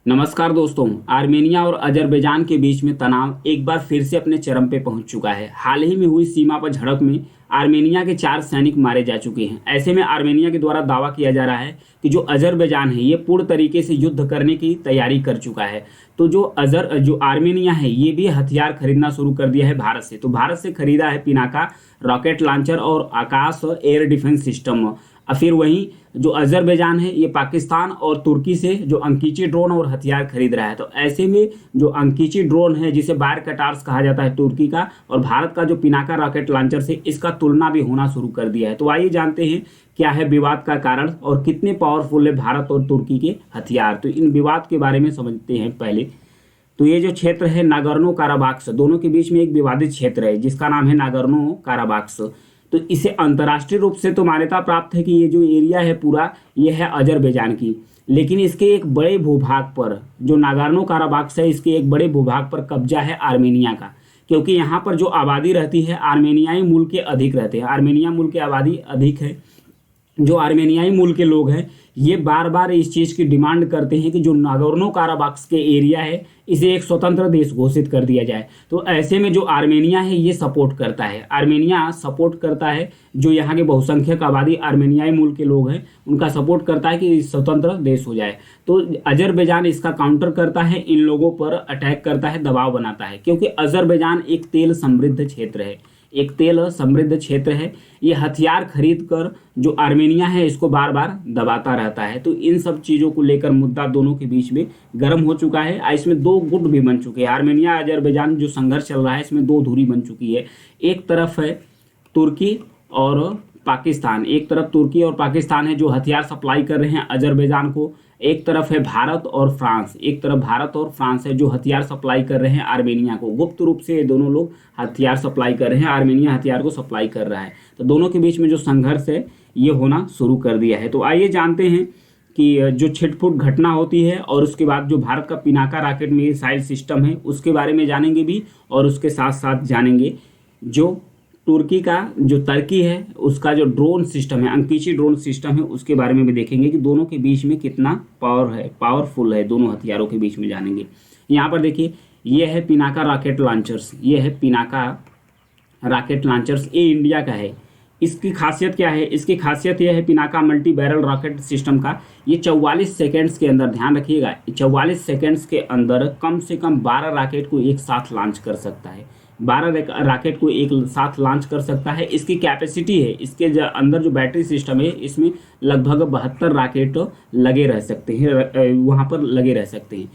नमस्कार दोस्तों। आर्मेनिया और अजरबैजान के बीच में तनाव एक बार फिर से अपने चरम पे पहुंच चुका है। हाल ही में हुई सीमा पर झड़प में आर्मेनिया के 4 सैनिक मारे जा चुके हैं। ऐसे में आर्मेनिया के द्वारा दावा किया जा रहा है कि जो अजरबैजान है ये पूर्ण तरीके से युद्ध करने की तैयारी कर चुका है। तो जो आर्मेनिया है ये भी हथियार खरीदना शुरू कर दिया है भारत से। तो भारत से खरीदा है पिनाका रॉकेट लॉन्चर और आकाश एयर डिफेंस सिस्टम। और फिर वहीं जो अजरबैजान है ये पाकिस्तान और तुर्की से जो अंकीची ड्रोन और हथियार खरीद रहा है। तो ऐसे में जो अंकीची ड्रोन है जिसे बायर कटार्स कहा जाता है तुर्की का, और भारत का जो पिनाका रॉकेट लॉन्चर से इसका तुलना भी होना शुरू कर दिया है। तो आइए जानते हैं क्या है विवाद का कारण और कितने पावरफुल है भारत और तुर्की के हथियार। तो इन विवाद के बारे में समझते हैं पहले। तो ये जो क्षेत्र है नागोर्नो काराबाख, दोनों के बीच में एक विवादित क्षेत्र है जिसका नाम है नागोर्नो काराबाख। तो इसे अंतर्राष्ट्रीय रूप से तो मान्यता प्राप्त है कि ये जो एरिया है पूरा ये है अजरबैजान की, लेकिन इसके एक बड़े भूभाग पर जो नागोर्नो काराबाख है इसके एक बड़े भूभाग पर कब्जा है आर्मेनिया का, क्योंकि यहाँ पर जो आबादी रहती है आर्मेनियाई मूल के अधिक रहते हैं। आर्मेनिया मूल की आबादी अधिक है। जो आर्मेनियाई मूल के लोग हैं ये बार बार इस चीज़ की डिमांड करते हैं कि जो नागोर्नो काराबाख के एरिया है इसे एक स्वतंत्र देश घोषित कर दिया जाए। तो ऐसे में जो आर्मेनिया है ये सपोर्ट करता है। आर्मेनिया सपोर्ट करता है, जो यहाँ के बहुसंख्यक आबादी आर्मेनियाई मूल के लोग हैं उनका सपोर्ट करता है कि स्वतंत्र देश हो जाए। तो अजरबैजान इसका काउंटर करता है, इन लोगों पर अटैक करता है, दबाव बनाता है, क्योंकि अजरबैजान एक तेल समृद्ध क्षेत्र है, एक तेल समृद्ध क्षेत्र है। ये हथियार खरीद कर जो आर्मेनिया है इसको बार बार दबाता रहता है। तो इन सब चीज़ों को लेकर मुद्दा दोनों के बीच में गर्म हो चुका है। इसमें दो गुट भी बन चुके हैं। आर्मेनिया अजरबैजान जो संघर्ष चल रहा है इसमें दो धुरी बन चुकी है। एक तरफ है तुर्की और पाकिस्तान, एक तरफ तुर्की और पाकिस्तान है जो हथियार सप्लाई कर रहे हैं अजरबैजान को। एक तरफ है भारत और फ्रांस, एक तरफ भारत और फ्रांस है जो हथियार सप्लाई कर रहे हैं आर्मेनिया को। गुप्त रूप से ये दोनों लोग हथियार सप्लाई कर रहे हैं, आर्मेनिया हथियार को सप्लाई कर रहा है। तो दोनों के बीच में जो संघर्ष है ये होना शुरू कर दिया है। तो आइए जानते हैं कि जो छिटपुट घटना होती है और उसके बाद जो भारत का पिनाका रॉकेट मिसाइल सिस्टम है उसके बारे में जानेंगे भी, और उसके साथ साथ जानेंगे जो तुर्की का जो टर्की है उसका जो ड्रोन सिस्टम है, अंकीची ड्रोन सिस्टम है, उसके बारे में भी देखेंगे कि दोनों के बीच में कितना पावरफुल है, दोनों हथियारों के बीच में जानेंगे। यहाँ पर देखिए ये है पिनाका रॉकेट लॉन्चर्स, ये है पिनाका रॉकेट लॉन्चर्स, ये इंडिया का है। इसकी खासियत क्या है? इसकी खासियत यह है Pinaka multi barrel rocket system का, ये 44 सेकेंड्स के अंदर, ध्यान रखिएगा 44 सेकेंड्स के अंदर कम से कम 12 रॉकेट को एक साथ लॉन्च कर सकता है। 12 रॉकेट को एक साथ लॉन्च कर सकता है। इसकी कैपेसिटी है, इसके अंदर जो बैटरी सिस्टम है इसमें लगभग 72 रॉकेट लगे रह सकते हैं, वहाँ पर लगे रह सकते हैं।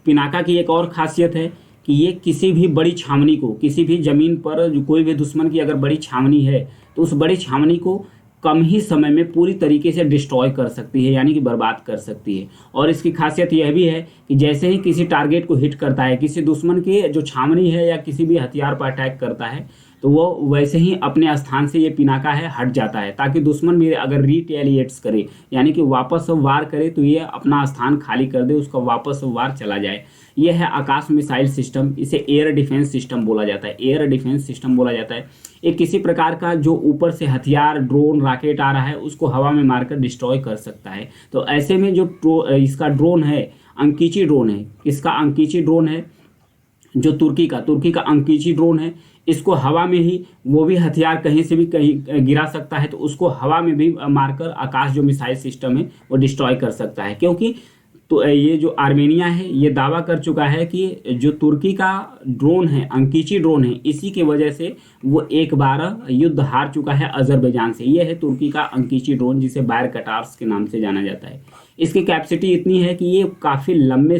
पिनाका की एक और खासियत है कि ये किसी भी बड़ी छावनी को, किसी भी ज़मीन पर जो कोई भी दुश्मन की अगर बड़ी छावनी है तो उस बड़ी छावनी को कम ही समय में पूरी तरीके से डिस्ट्रॉय कर सकती है, यानी कि बर्बाद कर सकती है। और इसकी खासियत यह भी है कि जैसे ही किसी टारगेट को हिट करता है, किसी दुश्मन के जो छावनी है या किसी भी हथियार पर अटैक करता है, तो वो वैसे ही अपने स्थान से ये पिनाका है हट जाता है, ताकि दुश्मन भी अगर रिटेलिएट्स करे यानी कि वापस वार करे तो ये अपना स्थान खाली कर दे, उसका वापस वार चला जाए। यह है आकाश मिसाइल सिस्टम, इसे एयर डिफेंस सिस्टम बोला जाता है, एयर डिफेंस सिस्टम बोला जाता है। ये किसी प्रकार का जो ऊपर से हथियार ड्रोन रॉकेट आ रहा है उसको हवा में मारकर डिस्ट्रॉय कर सकता है। तो ऐसे में जो इसका ड्रोन है अंकीची ड्रोन है, इसका अंकीची ड्रोन है जो तुर्की का अंकीची ड्रोन है, इसको हवा में ही वो भी हथियार कहीं से भी कहीं गिरा सकता है, तो उसको हवा में भी मारकर आकाश जो मिसाइल सिस्टम है वो डिस्ट्रॉय कर सकता है। क्योंकि तो ये जो आर्मेनिया है ये दावा कर चुका है कि जो तुर्की का ड्रोन है, अंकीची ड्रोन है, इसी की वजह से वो एक बार युद्ध हार चुका है अजरबैजान से। ये है तुर्की का अंकीची ड्रोन जिसे बायर कटार्स के नाम से जाना जाता है। इसकी कैपेसिटी इतनी है कि ये काफ़ी लंबे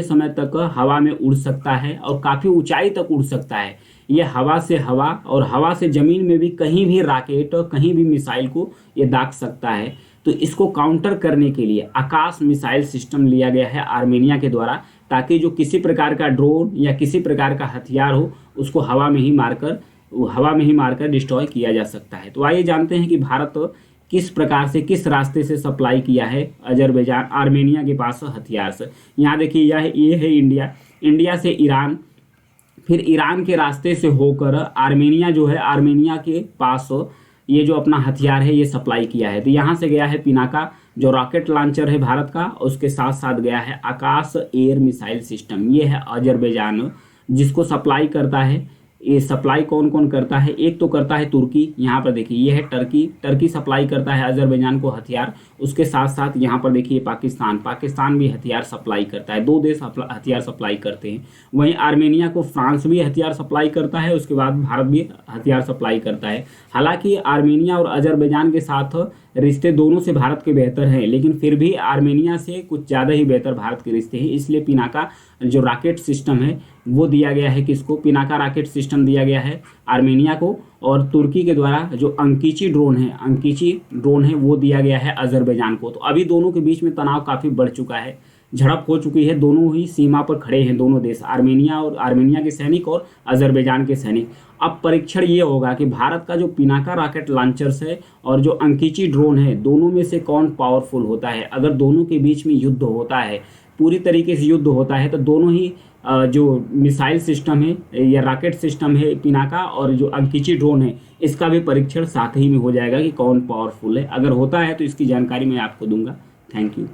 समय तक हवा में उड़ सकता है और काफ़ी ऊंचाई तक उड़ सकता है। ये हवा से हवा और हवा से ज़मीन में भी कहीं भी रॉकेट, कहीं भी मिसाइल को ये दाग सकता है। तो इसको काउंटर करने के लिए आकाश मिसाइल सिस्टम लिया गया है आर्मेनिया के द्वारा, ताकि जो किसी प्रकार का ड्रोन या किसी प्रकार का हथियार हो उसको हवा में ही मारकर डिस्ट्रॉय किया जा सकता है। तो आइए जानते हैं कि भारत किस प्रकार से, किस रास्ते से सप्लाई किया है अजरबैजान आर्मेनिया के पास हथियार से। यहाँ देखिए ये है इंडिया से ईरान, फिर ईरान के रास्ते से होकर आर्मेनिया जो है, आर्मेनिया के पास ये जो अपना हथियार है ये सप्लाई किया है। तो यहाँ से गया है पिनाका जो रॉकेट लॉन्चर है भारत का, उसके साथ साथ गया है आकाश एयर मिसाइल सिस्टम। ये है अजरबैजान, जिसको सप्लाई करता है। ये सप्लाई कौन कौन करता है? एक तो करता है तुर्की, यहाँ पर देखिए ये है टर्की, टर्की सप्लाई करता है अजरबैजान को हथियार। उसके साथ साथ यहाँ पर देखिए पाकिस्तान, पाकिस्तान भी हथियार सप्लाई करता है। दो देश हथियार सप्लाई करते हैं। वहीं आर्मेनिया को फ्रांस भी हथियार सप्लाई करता है, उसके बाद भारत भी हथियार सप्लाई करता है। हालांकि आर्मेनिया और अजरबैजान के साथ रिश्ते दोनों से भारत के बेहतर हैं, लेकिन फिर भी आर्मेनिया से कुछ ज़्यादा ही बेहतर भारत के रिश्ते हैं। इसलिए पिनाका जो रॉकेट सिस्टम है वो दिया गया है किसको? पिनाका रॉकेट सिस्टम दिया गया है आर्मेनिया को। और तुर्की के द्वारा जो अंकीची ड्रोन है वो दिया गया है अजरबैजान को। तो अभी दोनों के बीच में तनाव काफ़ी बढ़ चुका है, झड़प हो चुकी है। दोनों ही सीमा पर खड़े हैं दोनों देश, आर्मेनिया के सैनिक और अजरबैजान के सैनिक। अब परीक्षण ये होगा कि भारत का जो पिनाका रॉकेट लॉन्चर्स है और जो अंकीची ड्रोन है, दोनों में से कौन पावरफुल होता है। अगर दोनों के बीच में युद्ध होता है, पूरी तरीके से युद्ध होता है, तो दोनों ही जो मिसाइल सिस्टम है या रॉकेट सिस्टम है पिनाका और जो अंकीची ड्रोन है, इसका भी परीक्षण साथ ही में हो जाएगा कि कौन पावरफुल है। अगर होता है तो इसकी जानकारी मैं आपको दूंगा। Thank you.